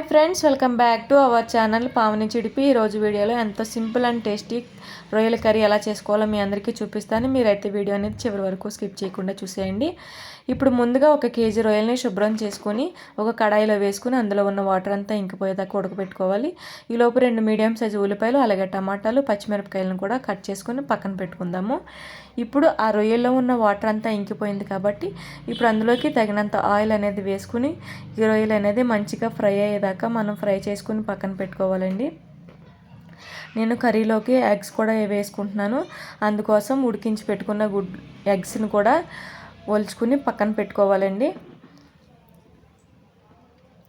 Friends, welcome back to our channel Pavani Chidipi. ఈరోజు వీడియోలో ఎంతో సింపుల్ అండ్ టేస్టీ రొయ్యల కర్రీ ఎలా చేసుకోవాలో మీ అందరికీ చూపిస్తాను. మీరైతే వీడియో అనేది చివరి వరకు స్కిప్ చేయకుండా చూసేయండి. ఇప్పుడు ముందుగా 1 కేజీ రొయ్యల్ని శుభ్రం చేసుకొని ఒక కడాయిలో వేసుకుని అందులో ఉన్న వాటర్ అంతా ఇంకిపోయేదాకా ఉడకబెట్టుకోవాలి. ఈలోపు 2 మీడియం సైజు ఉల్లిపాయలు, అలాగే టమాటాలు, పచ్చిమిరపకాయలను కూడా కట్ చేసుకొని పక్కన పెట్టుకుందాము. ఇప్పుడు ఆ రొయ్యల్లో ఉన్న వాటర్ అంతా ఇంకిపోయింది కాబట్టి ఇప్పుడు అందులోకి తగినంత ఆయిల్ అనేది వేసుకుని ఈ రొయ్యలు అనేది మంచిగా ఫ్రై అయ్యేదాకా మనం ఫ్రై చేసుకుని పక్కన పెట్టుకోవాలండి. నేను కర్రీలోకి ఎగ్స్ కూడా వేసుకుంటున్నాను. అందుకోసం ఉడికించి పెట్టుకున్న ఎగ్స్ని కూడా ఒలుచుకుని పక్కన పెట్టుకోవాలండి.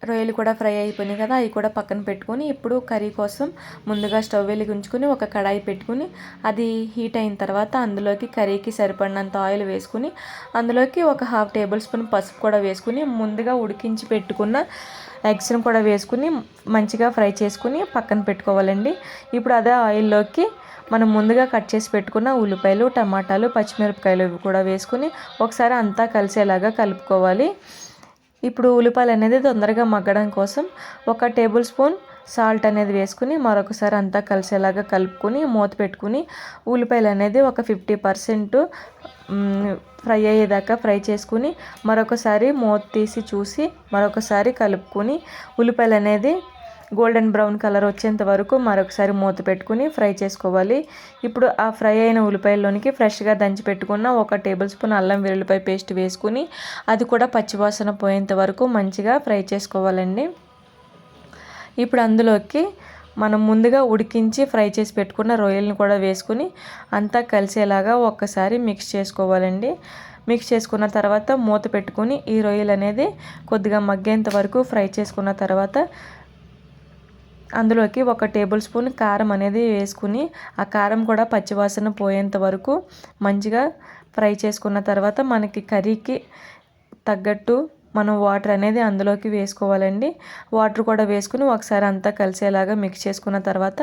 రొయ్యలు కూడా ఫ్రై అయిపోయినాయి కదా, అవి కూడా పక్కన పెట్టుకొని ఇప్పుడు కర్రీ కోసం ముందుగా స్టవ్ వెలిగించుకుని ఒక కడాయి పెట్టుకుని అది హీట్ అయిన తర్వాత అందులోకి కర్రీకి సరిపడినంత ఆయిల్ వేసుకుని అందులోకి ఒక 1/2 టేబుల్ స్పూన్ పసుపు కూడా వేసుకుని ముందుగా ఉడికించి పెట్టుకున్న ఎగ్స్ని కూడా వేసుకుని మంచిగా ఫ్రై చేసుకుని పక్కన పెట్టుకోవాలండి. ఇప్పుడు అదే ఆయిల్లోకి మనం ముందుగా కట్ చేసి పెట్టుకున్న ఉల్లిపాయలు, టమాటాలు, పచ్చిమిరపకాయలు కూడా వేసుకుని ఒకసారి అంతా కలిసేలాగా కలుపుకోవాలి. ఇప్పుడు ఉల్లిపాయలు అనేది తొందరగా మగ్గడం కోసం 1 టేబుల్ స్పూన్ సాల్ట్ అనేది వేసుకుని మరొకసారి అంతా కలిసేలాగా కలుపుకొని మూత పెట్టుకుని ఉల్లిపాయలు అనేది ఒక 50% ఫ్రై అయ్యేదాకా ఫ్రై చేసుకుని మరొకసారి మూత తీసి చూసి మరొకసారి కలుపుకొని ఉల్లిపాయలు అనేది గోల్డెన్ బ్రౌన్ కలర్ వచ్చేంత వరకు మరొకసారి మూత పెట్టుకుని ఫ్రై చేసుకోవాలి. ఇప్పుడు ఆ ఫ్రై అయిన ఉల్లిపాయల్లోనికి ఫ్రెష్గా దంచి పెట్టుకున్న 1 టేబుల్ స్పూన్ అల్లం వెల్లుల్లిపాయ పేస్ట్ వేసుకుని అది కూడా పచ్చివాసన పోయేంత వరకు మంచిగా ఫ్రై చేసుకోవాలండి. ఇప్పుడు అందులోకి మనం ముందుగా ఉడికించి ఫ్రై చేసి పెట్టుకున్న రొయ్యలను కూడా వేసుకుని అంతా కలిసేలాగా ఒక్కసారి మిక్స్ చేసుకోవాలండి. మిక్స్ చేసుకున్న తర్వాత మూత పెట్టుకుని ఈ రొయ్యలు అనేది కొద్దిగా మగ్గేంత వరకు ఫ్రై చేసుకున్న తర్వాత అందులోకి 1 టేబుల్ స్పూన్ కారం అనేది వేసుకుని ఆ కారం కూడా పచ్చివాసన పోయేంత వరకు మంచిగా ఫ్రై చేసుకున్న తర్వాత మనకి కర్రీకి తగ్గట్టు మనం వాటర్ అనేది అందులోకి వేసుకోవాలండి. వాటర్ కూడా వేసుకుని ఒకసారి అంతా కలిసేలాగా మిక్స్ చేసుకున్న తర్వాత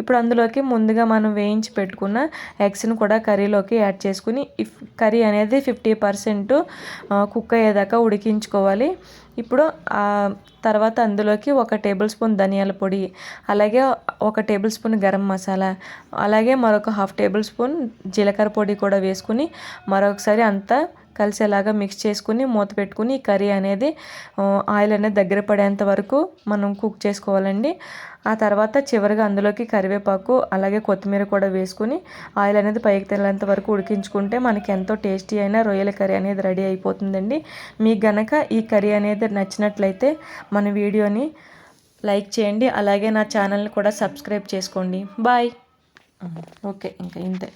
ఇప్పుడు అందులోకి ముందుగా మనం వేయించి పెట్టుకున్న ఎగ్స్ని కూడా కర్రీలోకి యాడ్ చేసుకుని కర్రీ అనేది 50% కుక్ అయ్యేదాకా ఉడికించుకోవాలి. ఇప్పుడు తర్వాత అందులోకి 1 టేబుల్ స్పూన్ ధనియాల పొడి, అలాగే 1 టేబుల్ స్పూన్ గరం మసాలా, అలాగే మరొక 1/2 టేబుల్ స్పూన్ జీలకర్ర పొడి కూడా వేసుకుని మరొకసారి అంతా కలిసేలాగా మిక్స్ చేసుకుని మూత పెట్టుకుని కర్రీ అనేది ఆయిల్ అనేది దగ్గర పడేంత వరకు మనం కుక్ చేసుకోవాలండి. ఆ తర్వాత చివరిగా అందులోకి కరివేపాకు అలాగే కొత్తిమీర కూడా వేసుకుని ఆయిల్ అనేది పైకి తేలేంత వరకు ఉడికించుకుంటే మనకి ఎంతో టేస్టీ అయిన రొయ్యల కర్రీ అనేది రెడీ అయిపోతుందండి. మీకు గనక ఈ కర్రీ అనేది నచ్చినట్లయితే మన వీడియోని లైక్ చేయండి, అలాగే నా ఛానల్ని కూడా సబ్స్క్రైబ్ చేసుకోండి. బాయ్. ఓకే, ఇంకా ఇంతే.